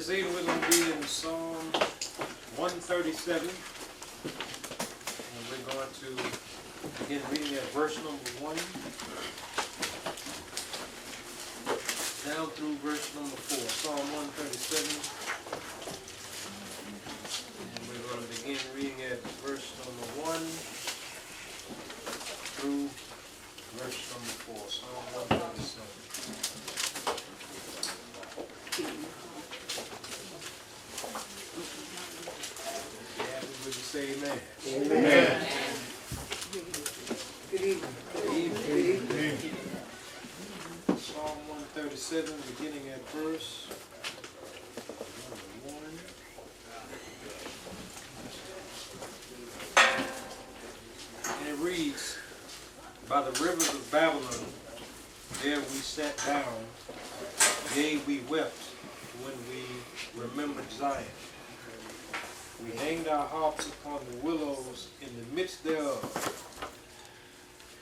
this evening we're going to be in Psalm 137. And we're going to begin reading at verse number 1 down through verse number 4. Psalm 137. And we're going to begin reading at verse number 1 through verse number 4. Psalm 137. Would you say amen? Amen. Good evening. Good evening. Psalm 137, beginning at verse number 1. And it reads, by the rivers of Babylon, there we sat down, yea, we wept when we remembered Zion. We hanged our harps upon the willows in the midst thereof.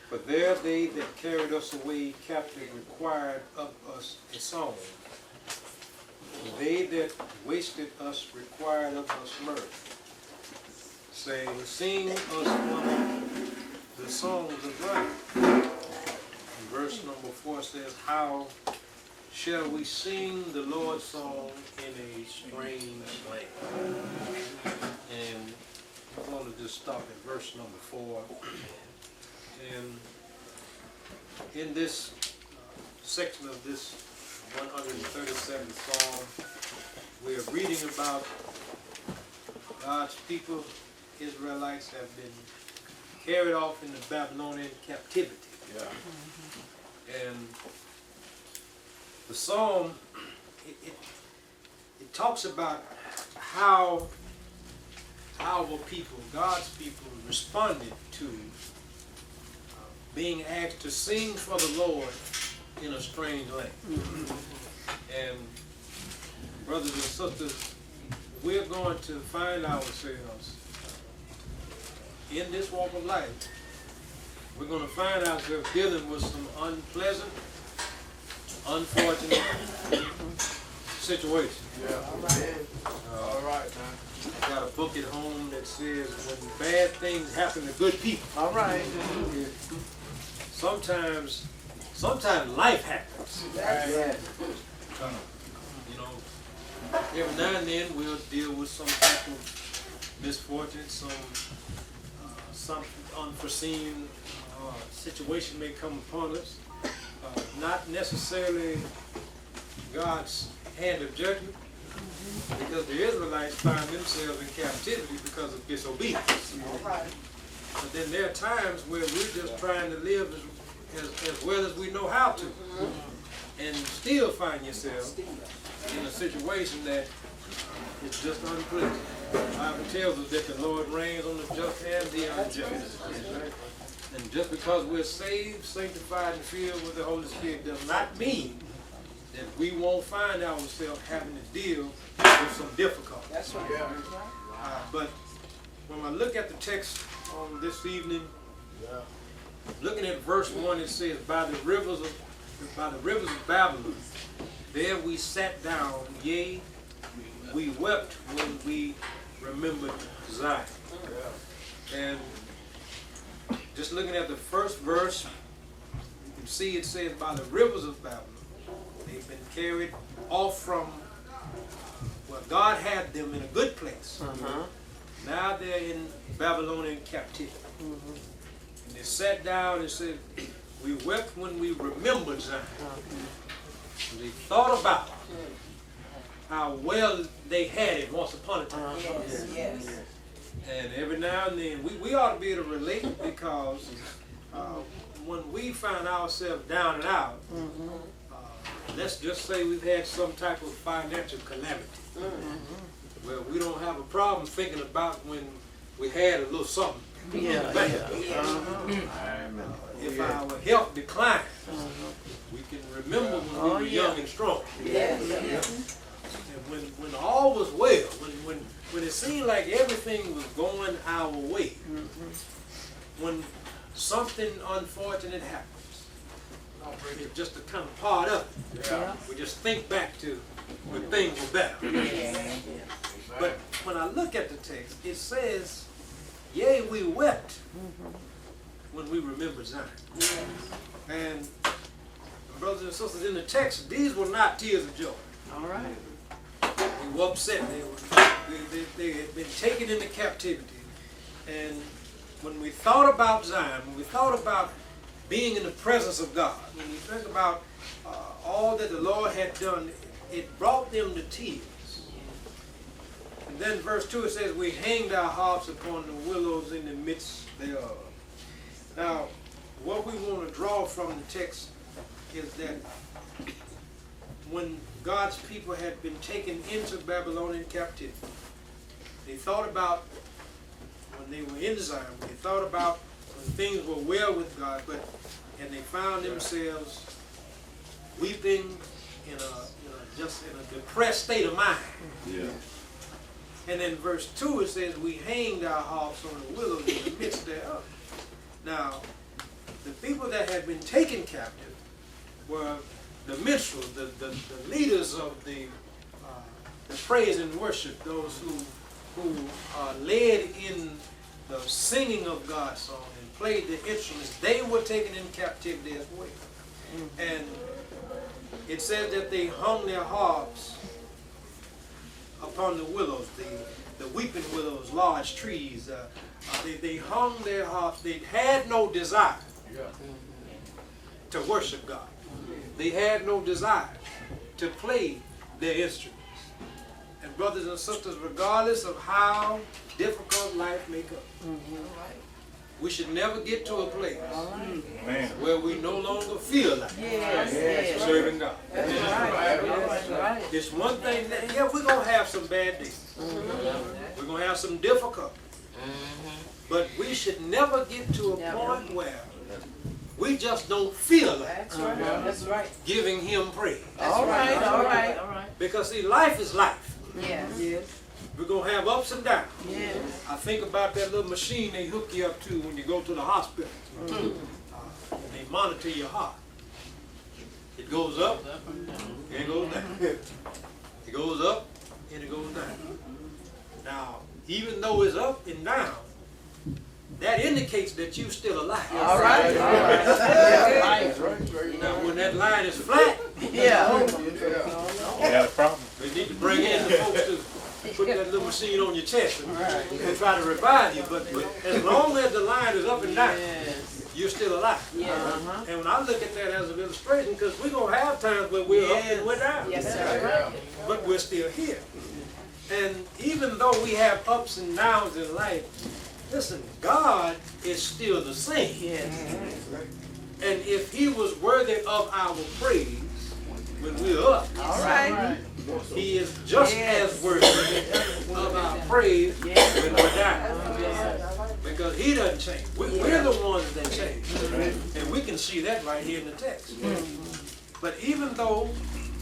For there they that carried us away captive required of us a song. And they that wasted us required of us mirth, saying, sing us one of the songs of Zion. And verse number 4 says, how shall we sing the Lord's song in a strange land? And I'm going to just stop at verse number 4. And in this section of this 137th Psalm, we are reading about God's people, Israelites, have been carried off into Babylonian captivity. Yeah. And the Psalm, it talks about how our people, God's people, responded to being asked to sing for the Lord in a strange land. And brothers and sisters, we're going to find ourselves in this walk of life. We're going to find ourselves dealing with some unpleasant, unfortunate situation. Yeah. All right, man. I got a book at home that says when bad things happen to good people. All right. Sometimes life happens. Yeah. You know, every now and then we'll deal with some type of misfortune, some unforeseen situation may come upon us. Not necessarily God's hand of judgment, because the Israelites find themselves in captivity because of disobedience. Right. But then there are times where we're just trying to live as well as we know how to, and still find yourself in a situation that is just unpleasant. The Bible tells us that the Lord reigns on the just and the unjust. And just because we're saved, sanctified, and filled with the Holy Spirit does not mean that we won't find ourselves having to deal with some difficulty. That's right. Yeah. But when I look at the text on this evening, looking at verse 1, it says, by the rivers of Babylon, there we sat down, yea, we wept when we remembered Zion. And just looking at the first verse, you can see it says, by the rivers of Babylon. They've been carried off from where God had them in a good place. Now they're in Babylonian captivity. And they sat down and said, we wept when we remembered Zion. And they thought about how well they had it once upon a time. Yes, yes. And every now and then, we ought to be able to relate, because when we find ourselves down and out, let's just say we've had some type of financial calamity. Well, we don't have a problem thinking about when we had a little something. If our health declines, we can remember when we were young and strong. And when all was well, when it seemed like everything was going our way, when something unfortunate happens, it's just a kind of part of it. We just think back to when things were better. But when I look at the text, it says, yea, we wept when we remembered Zion. And brothers and sisters, in the text, these were not tears of joy. All right. They were upset. They had been taken into captivity. And when we thought about Zion, when we thought about being in the presence of God, when we think about all that the Lord had done, it brought them to tears. And then verse 2, it says, we hanged our harps upon the willows in the midst thereof. Now, what we want to draw from the text is that when God's people had been taken into Babylonian captivity, they thought about when they were in Zion, they thought about when things were well with God, and they found themselves weeping in a depressed state of mind. Yeah. And then verse 2, it says, we hanged our harps on the willows in the midst thereof. Now, the people that had been taken captive were the minstrels, the leaders of the praise and worship, those who led in the singing of God's song and played the instruments. They were taken in captivity as well. And it said that they hung their harps upon the willows, the weeping willows, large trees. They hung their harps. They had no desire to worship God. They had no desire to play their instruments. And brothers and sisters, regardless of how difficult life may come, we should never get to a place where we no longer feel like serving God. It's one thing that, yeah, we're going to have some bad days. We're going to have some difficulty. But we should never get to a point where we just don't feel like That's right. giving Him praise. All right. Because see, life is life. Yes. We're going to have ups and downs. Yes. I think about that little machine they hook you up to when you go to the hospital. They monitor your heart. It goes up and it goes down. It goes up and it goes down. Now, even though it's up and down, that indicates that you're still alive. All right. Now, when that line is flat, Yeah. You got a problem. we need to bring in the folks to put that little machine on your chest and try to revive you. But as long as the line is up and down, you're still alive. And when I look at that as an illustration, because we're going to have times where we're up and we're down. Yes, sir. But we're still here. And even though we have ups and downs in life, listen, God is still the same. Yes. And if He was worthy of our praise when we're up, All right. He is just as worthy of our praise when we're down. Because He doesn't change. We're the ones that change. And we can see that right here in the text. But even though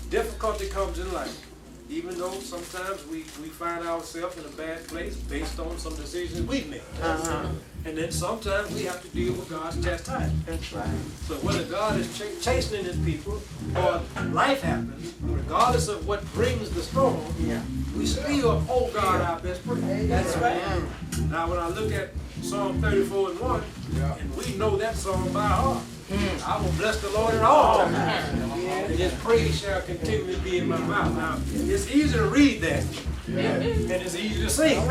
difficulty comes in life, even though sometimes we find ourselves in a bad place based on some decisions we've made. And then sometimes we have to deal with God's chastisement. That's right. So whether God is chastening His people or life happens, regardless of what brings the storm, we still owe God our best praise. That's right. Now when I look at Psalm 34:1, and we know that song by heart. I will bless the Lord at all times, and His praise shall continually be in my mouth. Now, it's easy to read that, and it's easy to sing.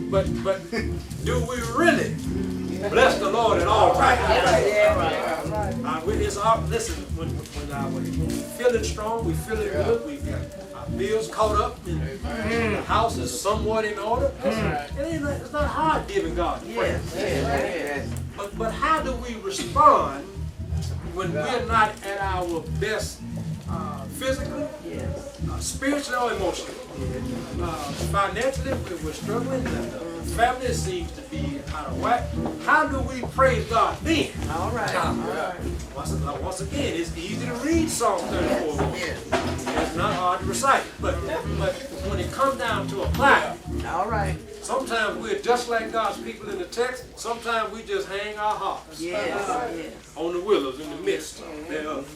But do we really bless the Lord at all times? Listen, when we're feeling strong, we're feeling good, we've got our bills caught up, and the house is somewhat in order. It's not hard giving God praise. But how do we respond when we're not at our best physically, spiritually, or emotionally? Financially, we're struggling. The family seems to be out of whack. How do we praise God then? All right. Once again, it's easy to read Psalm 34. It's not hard to recite. But when it comes down to applying, All right. sometimes we're just like God's people in the text. Sometimes we just hang our harps Yes. on the willows in the midst thereof.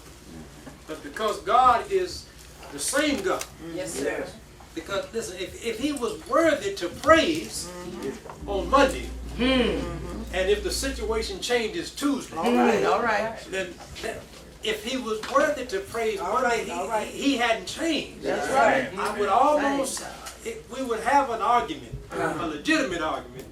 But because God is the same God. Yes, sir. Because listen, if he was worthy to praise on Monday, and if the situation changes Tuesday, All right, all right. then if he was worthy to praise Monday, he hadn't changed. That's right. I would almost, we would have an argument, a legitimate argument,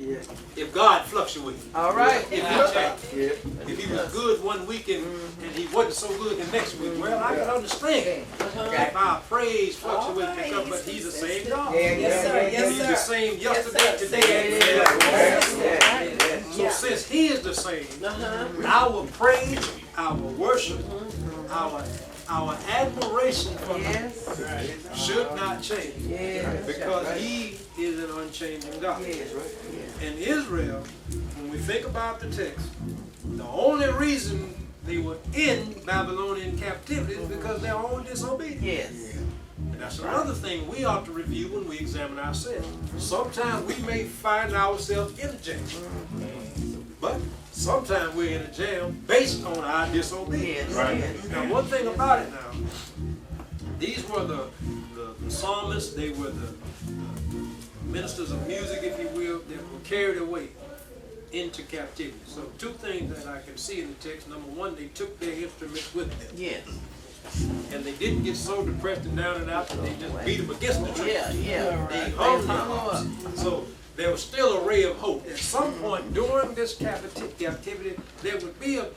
if God fluctuated. All right. If he changed. If he was good one week and he wasn't so good the next week, well, I can understand if our praise fluctuates, because, but he's the same God. Yes, sir. Yes, He's sir. the same yesterday, today, and forever. So since he is the same, our praise, our worship, our admiration for him should not change. Yes. Because he is an unchanging God. In Israel, when we think about the text, the only reason they were in Babylonian captivity is because they're all disobedient. Yes. And that's another thing we ought to review when we examine ourselves. Sometimes we may find ourselves in a jam, but sometimes we're in a jam based on our disobedience. Yes. Now, one thing about it now, these were the psalmists, they were the ministers of music, if you will, that were carried away into captivity. So two things that I can see in the text. Number one, they took their instruments with them. Yes. And they didn't get so depressed and down and out that they just beat them against the tree. Yeah. They hung them. So there was still a ray of hope. At some point during this captivity, there would be a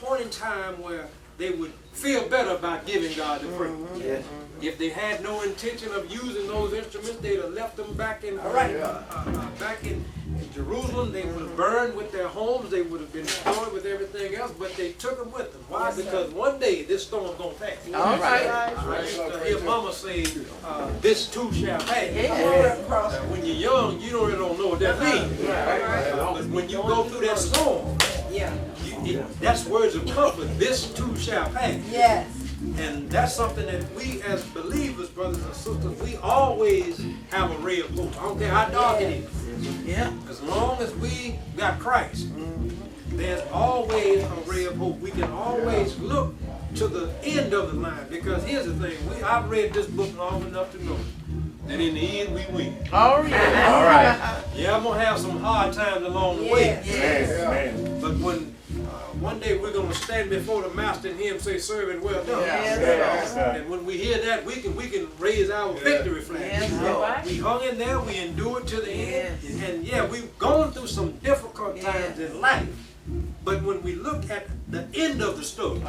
point in time where they would feel better about giving God the praise. If they had no intention of using those instruments, they'd have left them back in back in Jerusalem. They would have burned with their homes. They would have been destroyed with everything else. But they took them with them. Why? Because one day this storm's gonna pass. All right. I used to hear Mama say, "This too shall pass." When you're young, you really don't know what that means. But when you go through that storm, that's words of comfort. This too shall pass. Yes. And that's something that we as believers, brothers and sisters, we always have a ray of hope. I don't care how dark it is. Yeah. As long as we got Christ, there's always a ray of hope. We can always look to the end of the line. Because here's the thing, I've read this book long enough to know that in the end we win. Oh, yeah. All right. Yeah, I'm going to have some hard times along the way. Man. But when one day we're going to stand before the Master and hear him say, "Servant, well done." Yes. And when we hear that, we can raise our victory flag. Yes. We hung in there, we endured to the end. And we've gone through some difficult times in life. But when we look at the end of the story,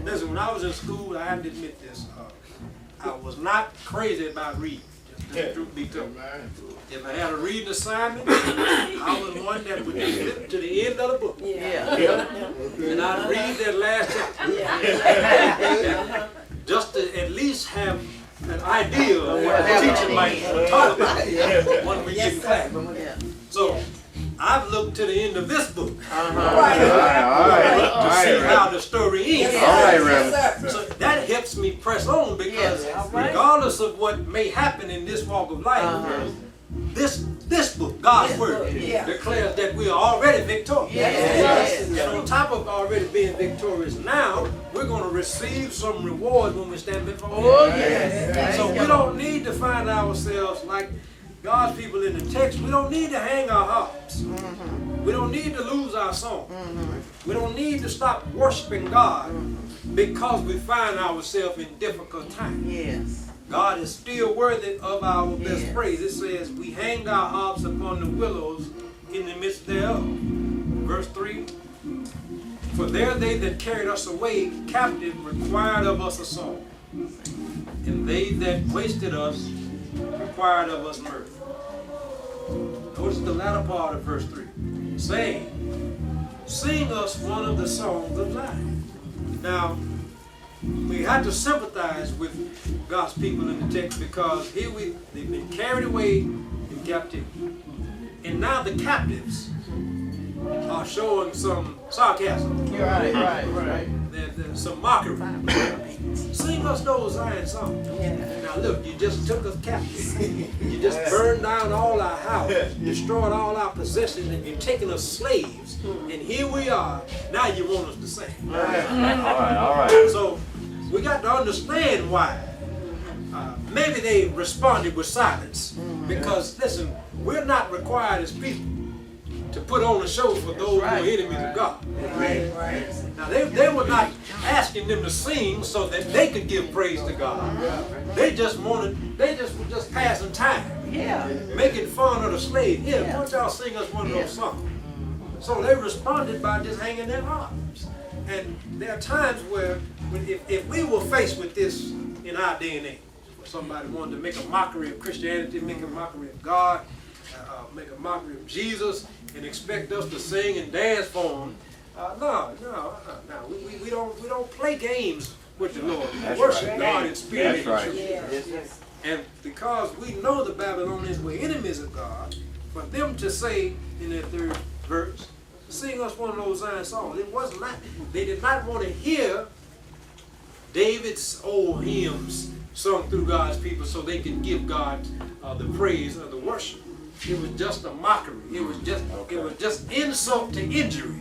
listen, when I was in school, I have to admit this, I was not crazy about reading. Just the truth be told. If I had a reading assignment, I was one that would flip to the end of the book. And I'd read that last chapter. Just to at least have an idea of what the teacher might talk about when we get in class. So I've looked to the end of this book to see how the story ends. So that helps me press on, because regardless of what may happen in this walk of life, this book, God's Word, declares that we are already victorious. And on top of already being victorious now, we're going to receive some reward when we stand before Him. So we don't need to find ourselves like God's people in the text. We don't need to hang our harps. We don't need to lose our song. We don't need to stop worshiping God because we find ourselves in difficult times. Yes. God is still worthy of our best praise. It says, "We hang our harps upon the willows in the midst thereof." Verse 3, "For there they that carried us away captive required of us a song, and they that wasted us required of us mirth." Notice the latter part of verse 3, saying, "Sing us one of the songs of Zion." Now, we have to sympathize with God's people in the text, because here they've been carried away in captivity. And now the captives are showing some sarcasm. Right. There's some mockery. Sing us those Zion songs. Now look, you just took us captive. You just burned down all our houses, destroyed all our possessions, and you're taking us slaves. And here we are. Now you want us to sing. All right. So we got to understand why maybe they responded with silence. Because, listen, we're not required as people to put on a show for those who are enemies of God. Now, they were not asking them to sing so that they could give praise to God. They were just passing time. Making fun of the slave. Why don't y'all sing us one of those songs? So they responded by just hanging their arms. And there are times where, if we were faced with this in our day and age, where somebody wanted to make a mockery of Christianity, make a mockery of God, make a mockery of Jesus, and expect us to sing and dance for him, we don't play games with the Lord. We worship God in spirit and truth. And because we know the Babylonians were enemies of God, for them to say in their third verse, sing us one of those Zion songs, they did not want to hear David's old hymns sung through God's people so they could give God the praise or the worship. It was just a mockery. It was just insult to injury.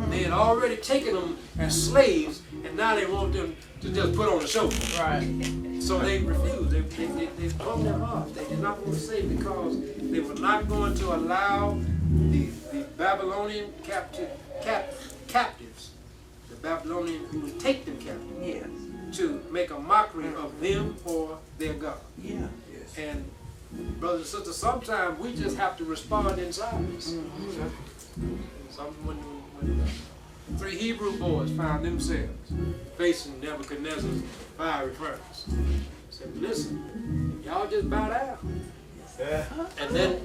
They had already taken them as slaves, and now they want them to just put on a show. So they refused. They broke their hearts. They did not want to say, because they were not going to allow the Babylonian captives, the Babylonian who would take them captive, to make a mockery of them or their God. And brothers and sisters, sometimes we just have to respond in silence. When 3 Hebrew boys found themselves facing Nebuchadnezzar's fiery furnace, said, listen, y'all just bow down. And then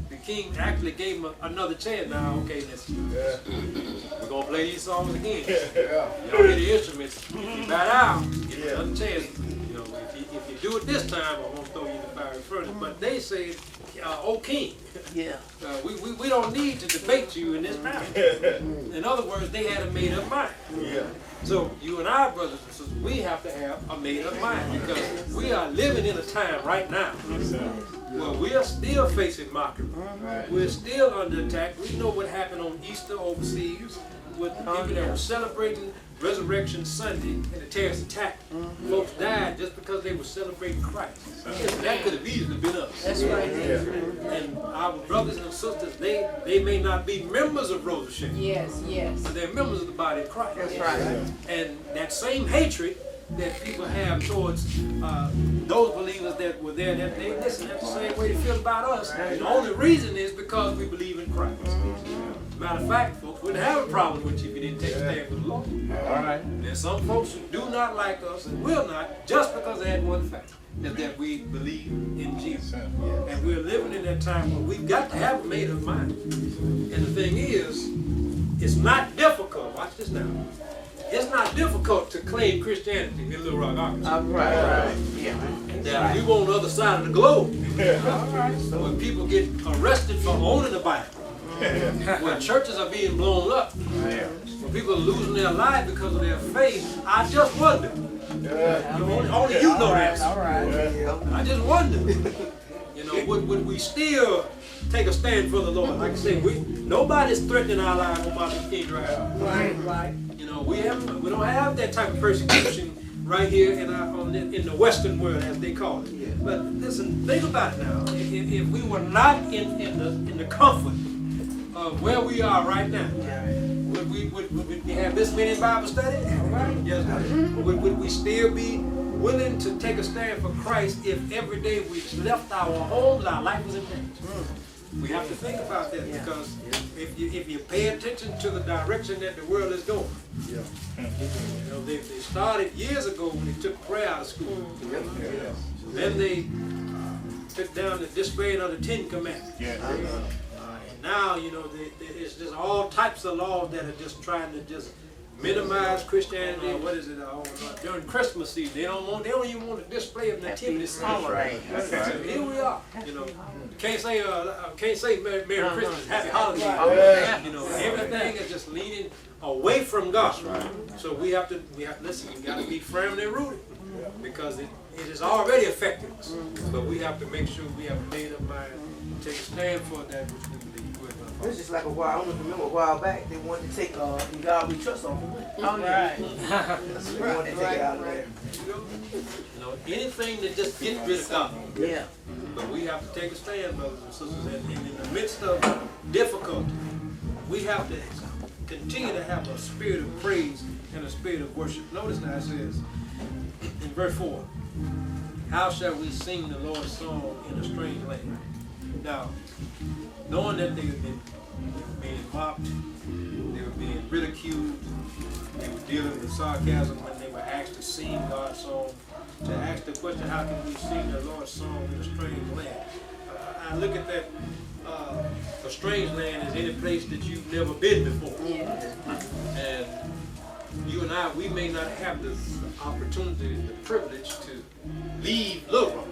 the king actually gave him another chance. Now, okay, listen, we're going to play these songs again. Y'all hear the instruments. If you bow down, get another chance. If you do it this time, I'm going to throw you in the fiery furnace. But they say, oh king, we don't need to debate you in this matter. In other words, they had a made-up mind. So you and I, brothers and sisters, we have to have a made-up mind, because we are living in a time right now where we are still facing mockery. We're still under attack. We know what happened on Easter overseas with the people that were celebrating Resurrection Sunday and the terrorist attack. Folks died just because they were celebrating Christ. That could have easily been us. That's right. And our brothers and sisters, they may not be members of Rose of Sharon. But they're members of the body of Christ. That's right. And that same hatred that people have towards those believers that were there that day, listen, that's the same way they feel about us. And the only reason is because we believe in Christ. Matter of fact, folks wouldn't have a problem with you if you didn't take a stand for the Lord. There's some folks who do not like us and will not, just because they had one fact, is that we believe in Jesus. And we're living in that time where we've got to have a made-up mind. And the thing is, it's not difficult. Watch this now. It's not difficult to claim Christianity in Little Rock, Arkansas. Now, we on the other side of the globe, when people get arrested for owning the Bible, when churches are being blown up, when people are losing their life because of their faith, I just wonder. Only you know that. I just wonder. Would we still take a stand for the Lord? Like I say, nobody's threatening our lives on Martin King Drive. We don't have that type of persecution right here in the Western world, as they call it. But listen, think about it now. If we were not in the comfort of where we are right now, would we have this many Bible studies? Yes. Would we still be willing to take a stand for Christ if every day we left our homes, our life was in danger? We have to think about that, because if you pay attention to the direction that the world is going, they started years ago when they took prayer out of school. Then they took down the disobeying of the 10 Commandments. And now, it's just all types of laws that are just trying to just minimize Christianity. What is it? During Christmas season, they don't even want to display of nativity scene. So here we are. Can't say Merry Christmas, Happy Holidays. Everything is just leaning away from God. So we have to listen. We got to be firmly rooted, because it is already affecting us. But we have to make sure we have made up mind, take a stand for that which we believe. It's just like a while, I don't know if you remember a while back, they wanted to take the God We Trust off of it. Oh, yeah. They wanted to take it out of there. You know, anything that just gets rid of God. Yeah. But we have to take a stand, brothers and sisters, and in the midst of difficulty, we have to continue to have a spirit of praise and a spirit of worship. Notice now it says in verse 4, how shall we sing the Lord's song in a strange land? Now, knowing that they were being mocked, they were being ridiculed, they were dealing with sarcasm when they were asked to sing God's song, to ask the question, how can we sing the Lord's song in a strange land? I look at that, a strange land is any place that you've never been before. And you and I, we may not have the opportunity, the privilege to leave Little Rock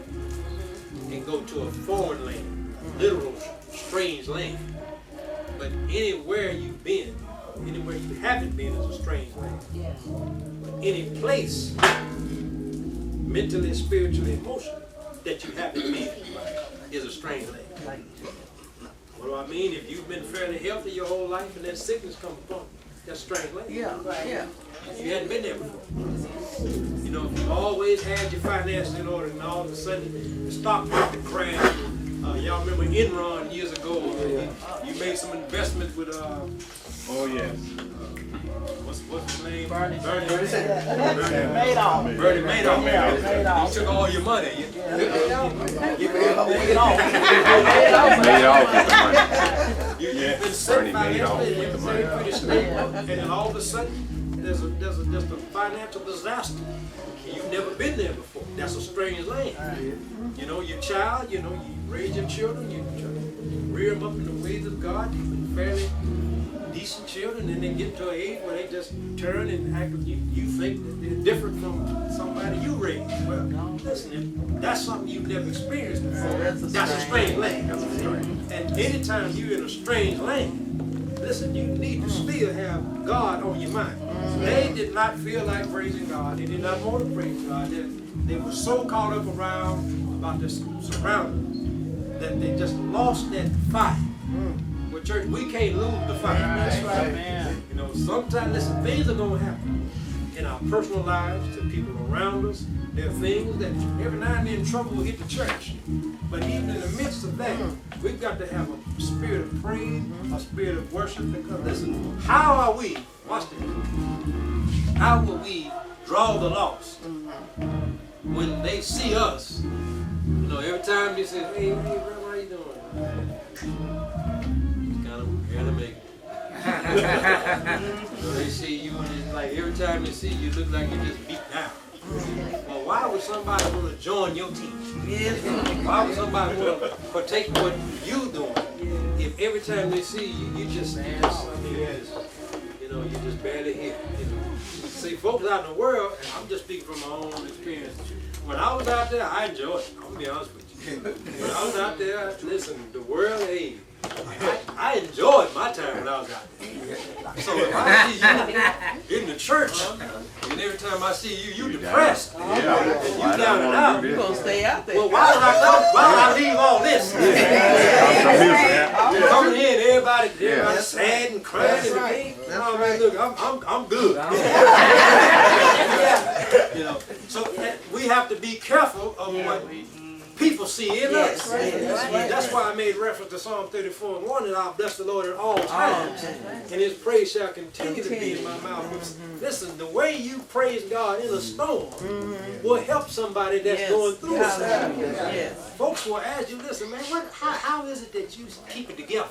and go to a foreign land, literal strange land. But anywhere you've been, anywhere you haven't been is a strange land. But any place, mentally, spiritually, emotionally, that you haven't been is a strange land. What do I mean? If you've been fairly healthy your whole life and then sickness comes upon you, that's a strange land. Yeah. Yeah. You hadn't been there before. You know, if you've always had your finances in order and all of a sudden the stock market crashed. Y'all remember Enron years ago? You made some investment with Oh, yes. what's his name? Bernie. Bernie Madoff. Madoff. He took all your money. You've been sick financially, you've been pretty stable, and then all of a sudden there's a financial disaster. You've never been there before. That's a strange land. You know, your child, you know, you raise your children, you rear them up in the ways of God. You've been fairly decent children, and then get to an age where they just turn and act like you think that they're different from somebody you raised. Well, listen, that's something you've never experienced before. That's a strange land. And anytime you're in a strange land, listen, you need to still have God on your mind. They did not feel like praising God. They did not want to praise God. They were so caught up around about their surroundings that they just lost that fight. Well, church, we can't lose the fight. That's right, man. You know, sometimes, listen, things are going to happen in our personal lives, to people around us. There are things that every now and then trouble will hit the church. But even in the midst of that, we've got to have a spirit of praise, a spirit of worship. Because listen, how are we, watch this, how will we draw the lost when they see us? You know, every time they say, hey, brother, how you doing? Kind of make it. You know, they see you and it's like every time they see you, look like you're just beat down. Well, why would somebody want to join your team? Why would somebody want to partake in what you're doing if every time they see you, you just you know, you just barely here. You know, see, folks out in the world, and I'm just speaking from my own experience. When I was out there, I enjoyed it. I'm gonna be honest with you. When I was out there, listen, the world, hey, I enjoyed my time when I was out there. So if I see you in the church, and every time I see you, you depressed, and you down and out. You're going to stay out there. Well, why would I leave all this? You're coming in, everybody sad and crying and everything. Oh man, look, I'm good. You know, so we have to be careful of what people see in us. That's why I made reference to Psalm 34:1, that I'll bless the Lord at all times, and His praise shall continue to be in my mouth. Listen, the way you praise God in a storm will help somebody that's going through a storm. Folks will ask you, listen, man, how is it that you keep it together?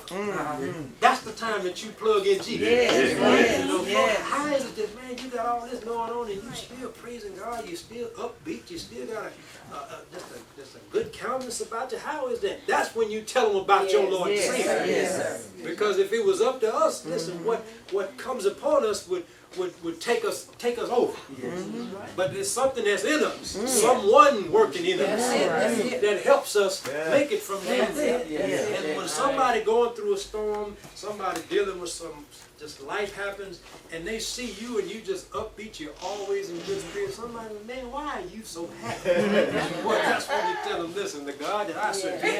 That's the time that you plug in Jesus. You know, how is it that, man, you got all this going on and you still praising God, you still upbeat, you still got just a good countenance about you? How is that? That's when you tell them about your Lord and Savior. Because if it was up to us, listen, what comes upon us would take us over. But there's something that's in us, someone working in us that helps us make it from there. And when somebody going through a storm, somebody dealing with some just life happens, and they see you and you just upbeat, you're always in good spirits. Somebody, man, why are you so happy? Well, that's when you tell them, listen, the God that I serve, He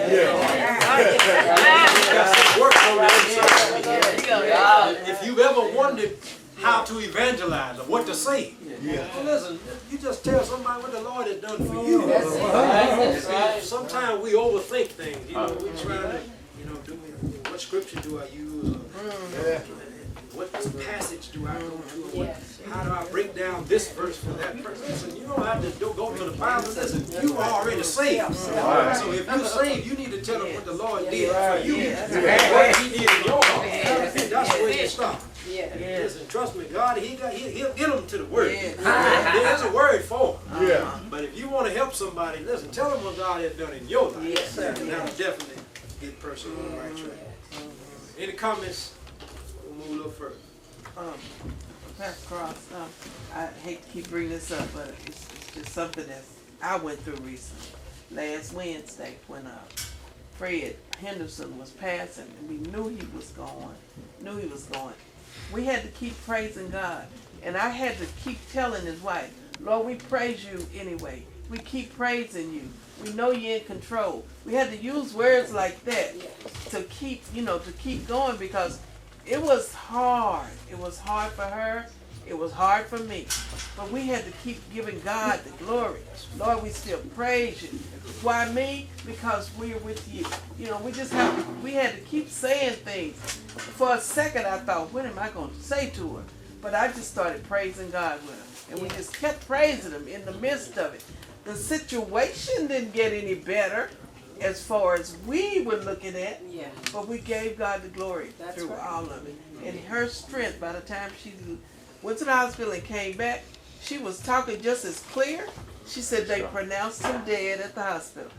got some work on the inside. ever wondered how to evangelize or what to say? Well, listen, you just tell somebody what the Lord has done for you. That's right. Sometimes we overthink things. You know, we try to, what scripture do I use? What passage do I go to? How do I break down this verse for that person? Listen, you don't have to go to the Bible. Listen, you are already saved. So if you're saved, you need to tell them what the Lord did for you. What He did in your heart. And that's where you start. Listen, trust me, God, He'll get them to the word. There's a word for them. But if you want to help somebody, listen, tell them what God has done in your life. And that'll definitely get a person on the right track. Any comments? We'll move a little further. Pastor Cross, I hate to keep bringing this up, but it's just something that I went through recently. Last Wednesday when Fred Henderson was passing, and we knew he was going. We had to keep praising God. And I had to keep telling his wife, Lord, we praise you anyway. We keep praising you. We know you're in control. We had to use words like that to keep going, because it was hard. It was hard for her. It was hard for me. But we had to keep giving God the glory. Lord, we still praise you. Why me? Because we're with you. We had to keep saying things. For a second I thought, what am I going to say to her? But I just started praising God with her. And we just kept praising him in the midst of it. The situation didn't get any better as far as we were looking at, but we gave God the glory through all of it. And her strength, by the time she went to the hospital and came back, she was talking just as clear. She said they pronounced him dead at the hospital.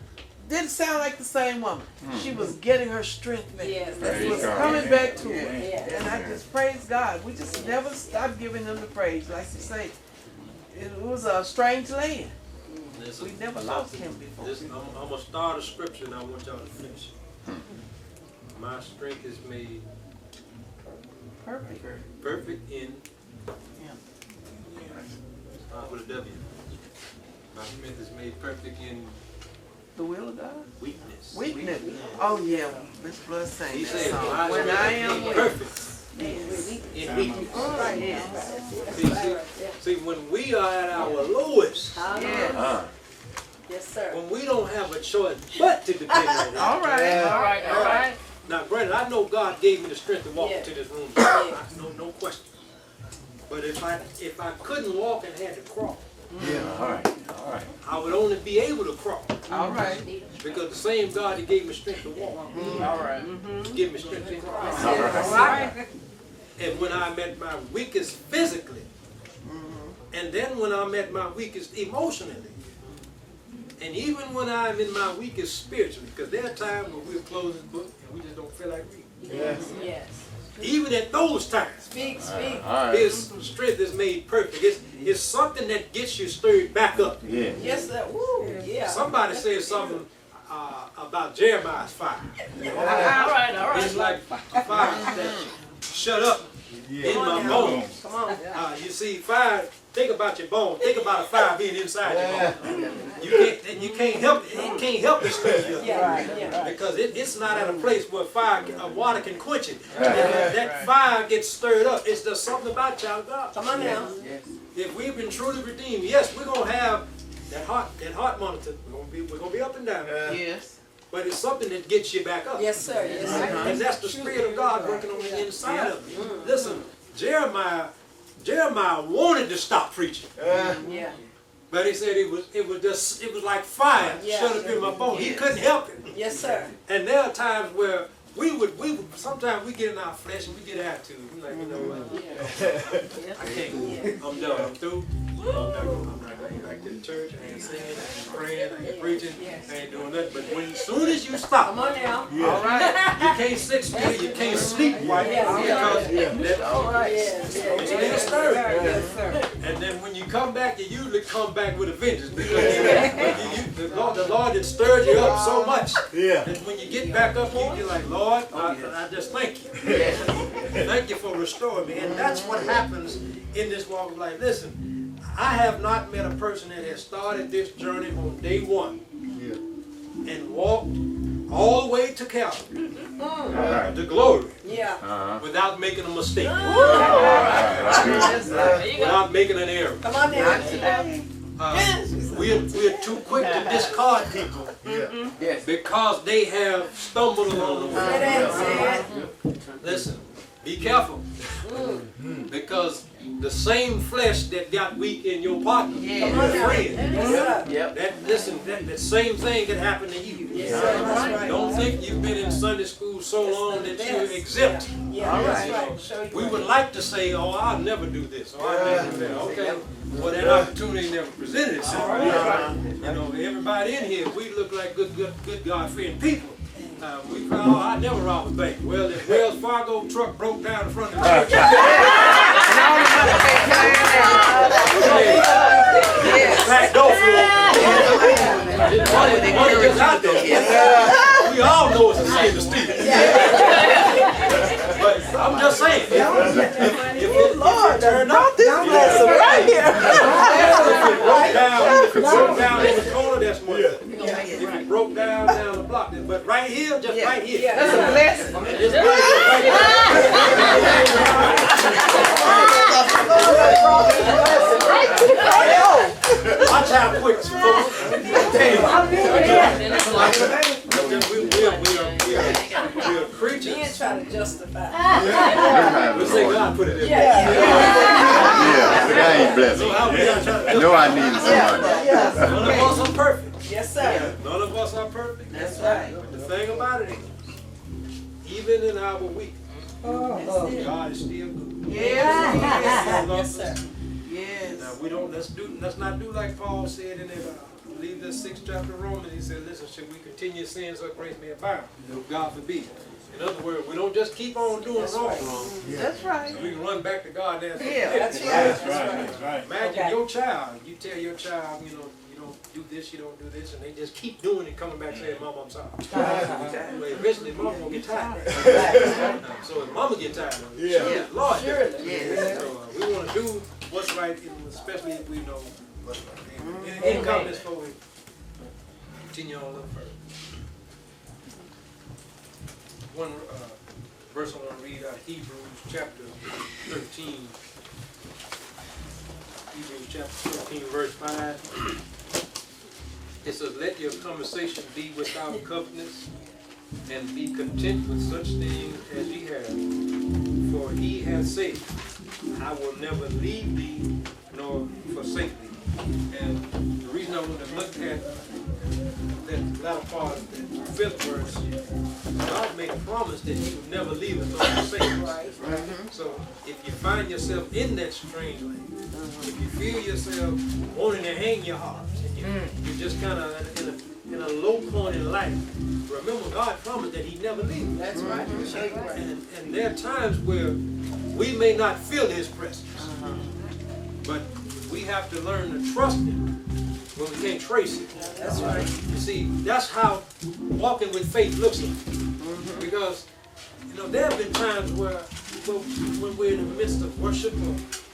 Didn't sound like the same woman. She was getting her strength back. It was coming back to her. And I just praise God. We just never stopped giving him the praise. Like you say, it was a strange land. Listen, We never lost him before. I'm going to start a scripture and I want y'all to finish. My strength is made perfect in, start with a W. My strength is made perfect in The will of God? weakness. Weakness. Oh yeah, Miss Blood sang He that said, song. When I am weak. perfect Yes. in weakness. Yes. See, when we are at our lowest, Yes. Yes, sir. when we don't have a choice but to depend on Him. All right. Now, granted, I know God gave me the strength to walk into this room. No question. But if I couldn't walk and had to crawl, All right. I would only be able to crawl. All right. Because the same God that gave me strength to walk, All right. give me strength to crawl. All right. And when I'm at my weakest physically, and then when I'm at my weakest emotionally, and even when I'm in my weakest spiritually, because there are times when we'll close this book and we just don't feel like reading. Yes. Even at those times, Speak. His strength is made perfect. It's something that gets you stirred back up. Yes, sir. Woo. Yeah. Somebody said something about Jeremiah's fire. All right. It's like a fire that shut up in my bones. Come on. You see, fire, think about your bones. Think about a fire being inside your bones. You can't help it. It can't help it stir you up. Yeah. Because it's not at a place where water can quench it. That fire gets stirred up. It's just something about child of God. Come on now. If we've been truly redeemed, yes, we're gonna have that heart monitor. We're gonna be up and down. Yes. But it's something that gets you back up. Yes, sir. Yes, sir. And that's the Spirit of God working on the inside of you. Listen, Jeremiah wanted to stop preaching. Yeah. But he said it was like fire shut up in my bones. He couldn't help it. Yes, sir. And there are times where we would sometimes we get in our flesh and we get attitude. We're like, you know what? I can't. I'm done. I'm through. I'm not going back to the church. I ain't singing. I ain't praying. I ain't preaching. I ain't doing nothing. But as soon as you stop, Come on now. all right, you can't sit still. You can't sleep right because it's been stirred. Yes, sir. And then when you come back, you usually come back with a vengeance because the Lord had stirred you up so much that when you get back up, you're like, Lord, I just thank you. Thank you for restoring me. And that's what happens in this walk of life. Listen, I have not met a person that has started this journey on day one and walked all the way to Calvary right. to glory Yeah. Uh-huh. without making a mistake, That's right. without making an error. Come on now. We're too quick to discard people because they have stumbled along the way. That's it. Listen, be careful. Because the same flesh that got weak in your partner, Yeah. your friend, Yes, sir. Yep. that same thing could happen to you. Yes, sir. That's right. Don't think you've been in Sunday school so long that you're exempt. Yeah, that's right. Show you We right. would like to say, oh, I'll never do this, or I'll never do that. Okay, well, that opportunity never presented itself. You know, everybody in here, we look like good God-fearing people. We cry, oh, I never robbed a bank. Well, the Wells Fargo truck broke down in front of the church. Back door for money gets out there. We all know it's a sin to steal. But I'm just saying, if it turned up, right here. if it broke down in the corner, that's one thing. If it broke down the block, but right here, just right here. That's a blessing. Just right here. Watch how quick it's supposed to be. We are Men creatures. try to justify. We say God put it in. Yeah, but I ain't blessed. So how we are trying I to know I need some money. None of us are perfect. Yes, sir. None of us are perfect. That's right. But the thing about it is, even in our weakness, God is still good. Yes. Yes, sir. Yes. Now let's not do like Paul said in that leave the 6th chapter of Romans. He said, listen, should we continue sin so grace may abound? God forbid. In other words, we don't just keep on doing wrong. That's right. We can run back to God and ask Yeah. That's right. Imagine Okay. your child, you tell your child, you know, you don't do this, you don't do this, and they just keep doing it, coming back saying, Mom, I'm sorry. Well, eventually, Mom gonna get tired. So if Mama get tired of it, she'll get Lord. Yes. So we want to do what's right, especially if we know what's right. Any comments before we continue on a little further? One verse I want to read out of Hebrews chapter 13. Hebrews chapter 13, verse 5. It says, let your conversation be without covetousness, and be content with such things as ye have. For he has said, I will never leave thee nor forsake thee. And the reason I want to look at that latter part, that 5th verse, God made a promise that he would never leave us nor forsake us. So if you find yourself in that strange land, if you feel yourself wanting to hang your heart, and you're just kind of in a low point in life, remember God promised that he'd never leave us. That's right. Show you right. And there are times where we may not feel his presence, but we have to learn to trust him when we can't trace it. That's right. You see, that's how walking with faith looks like. Because, you know, there have been times where when we're in the midst of worship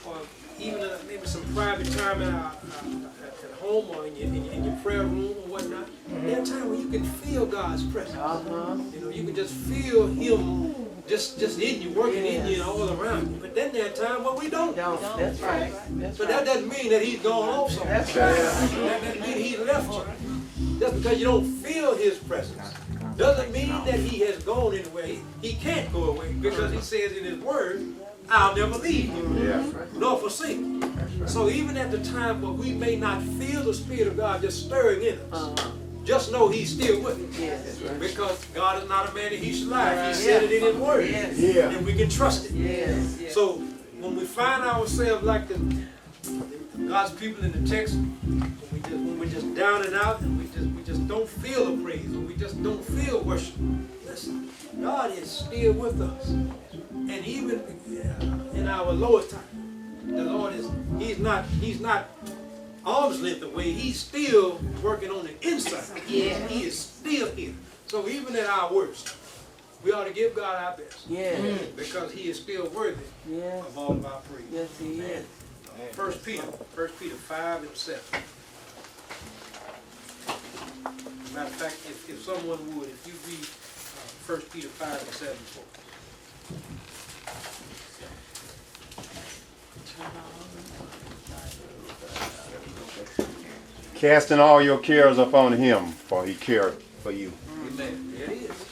or even maybe some private time at home or in your prayer room or whatnot, there are times where you can feel God's presence. You know, you can just feel him just in you, working in you and all around you. But then there are times where we don't. That's right. That's But right. that doesn't mean that he's gone off somewhere. That's right. That doesn't mean he left you. Just because you don't feel his presence doesn't mean that he has gone anywhere. He can't go away because he says in his word, I'll never leave you, nor forsake you. So even at the time where we may not feel the Spirit of God just stirring in us, just know he's still with us. Because God is not a man that he should lie. He said it in his word. And we can trust it. So when we find ourselves like God's people in the text, when we're just down and out, and we just don't feel the praise, and we just don't feel worship. Listen, God is still with us. And even in our lowest time, the Lord he's not arm's length away. He's still working on the inside. He is still here. So even at our worst, we ought to give God our best. Because he is still worthy of all of our praise. Yes, he is. 1 Peter 5 and 7. Matter of fact, if someone would, if you read 1 Peter 5:7 for us. Casting all your cares upon him, for he cared for you. Amen. There it is.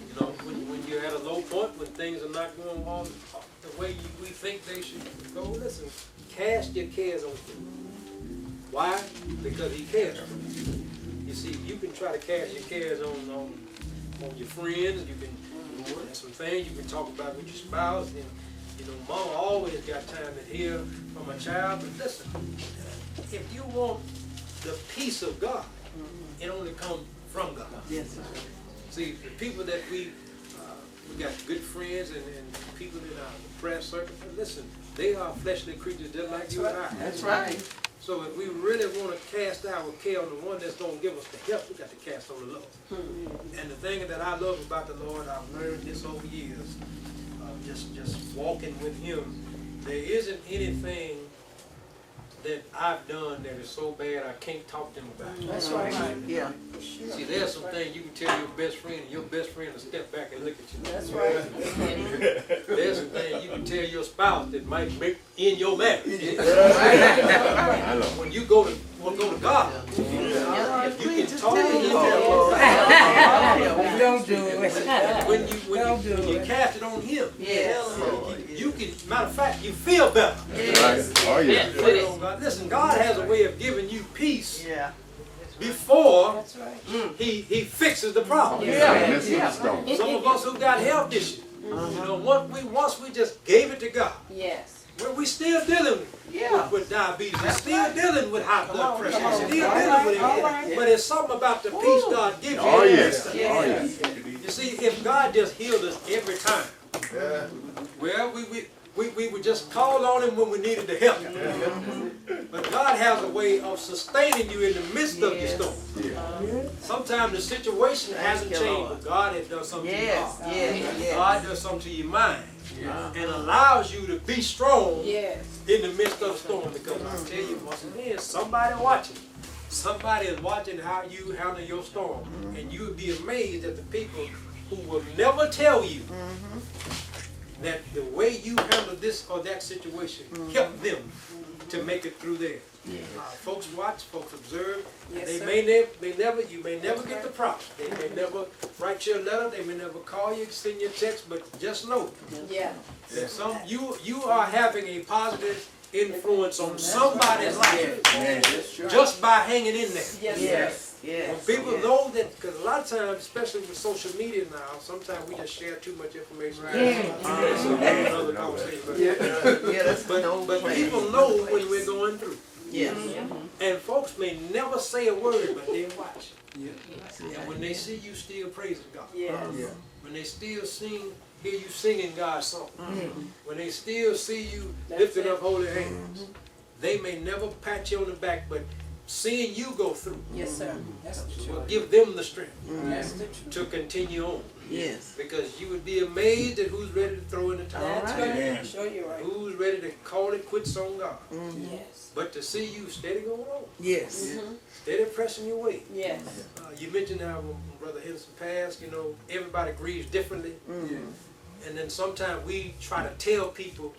You know, when you're at a low point, when things are not going on the way we think they should go, listen, cast your cares on him. Why? Because he cares for you. You see, you can try to cast your cares on your friends. You can there's some things you can talk about with your spouse. And you know, mama always got time to hear from a child. But listen, if you want the peace of God, it only comes from God. Yes, sir. See, the people that we got good friends and people in our prayer circle, listen, they are fleshly creatures just like you and I. That's right. So if we really want to cast our care on the one that's going to give us the help, we got to cast on the Lord. And the thing that I love about the Lord, I've learned this over years, just walking with him, there isn't anything that I've done that is so bad I can't talk to him about it. That's right. Yeah. See, there's some things you can tell your best friend, and your best friend will step back and look at you. That's right. There's some things you can tell your spouse that might make in your marriage. I know. When you go to God, you can talk to him. Don't do it. When you cast it on him, Yes. you can, matter of fact, you feel better. Right. Oh, yeah. Put it on God. Listen, God has a way of giving you peace Yeah. before That's right. he fixes the problem. Midst of the storm. Some of us who got health issues, you know, once we just gave it to God, Yes. we still dealing with diabetes, we're still dealing with high blood pressure, we're still dealing with it. But it's something about the peace God gives you. Oh, yes. Oh, yes. You see, if God just healed us every time, well, we would just call on him when we needed the help. But God has a way of sustaining you in the midst of your storm. Sometimes the situation hasn't changed, but God has done something to your Yes. heart. Yes. God does something to your mind and allows you to be strong Yes. in the midst of the storm. Because I tell you, once again, somebody watching. Somebody is watching how you handle your storm. And you would be amazed at the people who will never tell you that the way you handle this or that situation helped them to make it through there. Folks watch, folks observe. Yes, They sir. you may never get the props. They may never write you a letter. They may never call you, send you a text. But just know Yeah. that you are having a positive influence on somebody's life just by hanging in there. Yes. Yes. When Yes. people know that, because a lot of times, especially with social media now, sometimes we just share too much information. That's another conversation. But people know when we're going through. Yes. And folks may never say a word, but they watch. And when they see you still praising God, Yes. when they still hear you singing God's song, when they still see you lifting up holy hands, they may never pat you on the back, but seeing you go through Yes, sir. That's the will truth. give them the strength That's the truth. to continue on. Yes. Because you would be amazed at who's ready to throw in the towel. That's right. Sure, you're right. Who's ready to call it quits on God. Yes. But to see you steady going on, Yes. steady pressing your way. Yes. You mentioned how when Brother Henderson passed, you know, everybody grieves differently. And then sometimes we try to tell people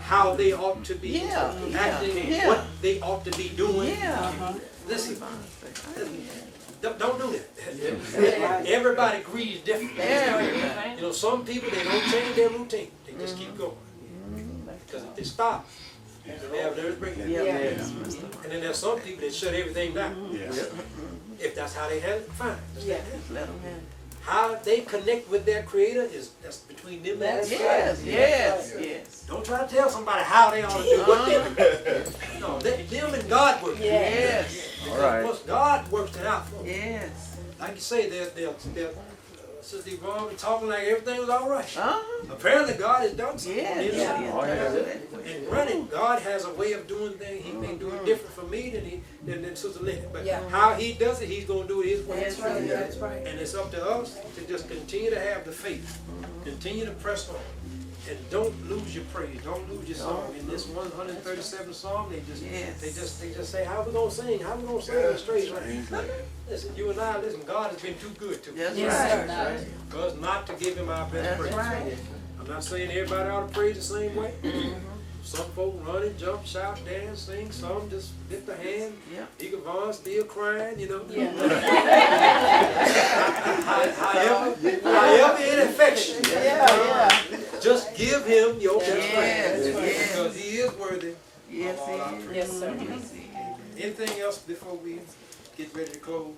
how they ought to be acting, what they ought to be doing. Listen, don't do that. Everybody grieves differently. You know, some people, they don't change their routine. They just keep going. Because if they stop, they have nervous breakdown. Yes. And then there's some people that shut everything down. If that's how they have it, fine. Yeah. Let them have. How they connect with their creator that's between them and That's their Yes. creator. Yes. Yes. Don't try to tell somebody how they ought to do what they do. No, them and God work. Yes. Because Alright. once God works it out for them. Yes. Like you say, they're Sister Yvonne was talking like everything was all right. Uh-huh. Apparently God has done something. Yes. And granted, God has a way of doing things. He may do it different for me than Sister Linda. But Yeah. how he does it, he's going to do it his way. That's right. That's right. And it's up to us to just continue to have the faith. Continue to press on. And don't lose your praise. Don't lose your song. In this 137 song, they just say, how we gonna sing? How we gonna sing straight? Right? Listen, you and I, listen, God has been too good to us. That's Yes, right. sir. For us not to give him our best That's praise. right. I'm not saying everybody ought to praise the same way. Some folks running, jump, shout, dance, sing. Some just lift their hand. Yep. Deacon Vaughn still crying, you know. Yeah. However it affects you. Yeah. Just give him your best Yes, praise. yes. Because he is worthy. Yes, of all our he is. praise. Yes, sir. Yes, he is. Anything else before we get ready to close?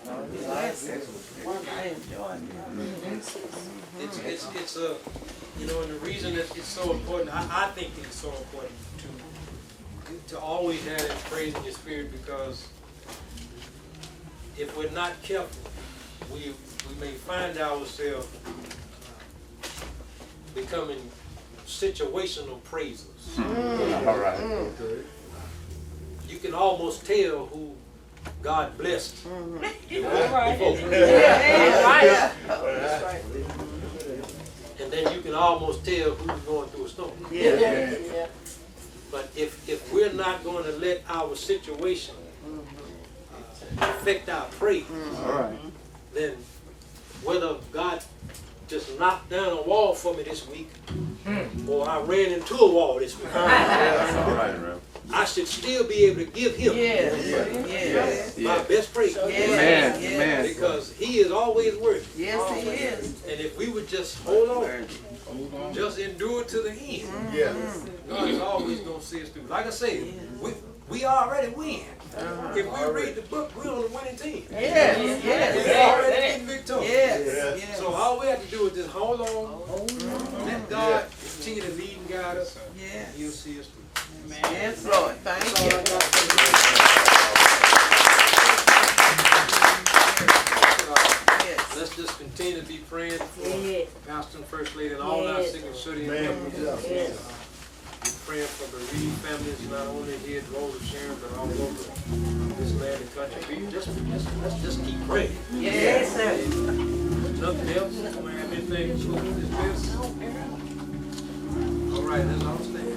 Yes. I enjoyed it. It's a, you know, and the reason that it's so important, I think it's so important to always have that praise in your spirit, because if we're not careful, we may find ourselves becoming situational praisers. All right. You can almost tell who God blessed. All right. Before. Yeah. That's right. And then you can almost tell who's going through a storm. Yeah. Yeah. But if we're not going to let our situation affect our praise, then whether God just knocked down a wall for me this week, or I ran into a wall this week, All right, Rev. I should still be able to give him Yes. my best praise. Yes. Yes. Because he is always worthy. Yes, he is. And if we would just hold on, just endure to the end, God is always going to see us through. Like I said, we already win. If we read the book, we're on the winning team. Yes. We're Yes. already in victory. Yes. So all we have to do is just hold on, let God continue to lead and guide us, and Yes. he'll see us through. Yes, Lord. Thank That's all I you. got for you. Yes. Let's just continue to be praying for Yeah. Pastor and First Lady and all our Yes. sick and shut-in Man, members. Yes. We're praying for the bereaved families, not only here at Rose of Sharon, but all over this land and country. Let's just keep praying. Yes, sir. Nothing else? Somebody have anything to close this business? All right, let's all stand.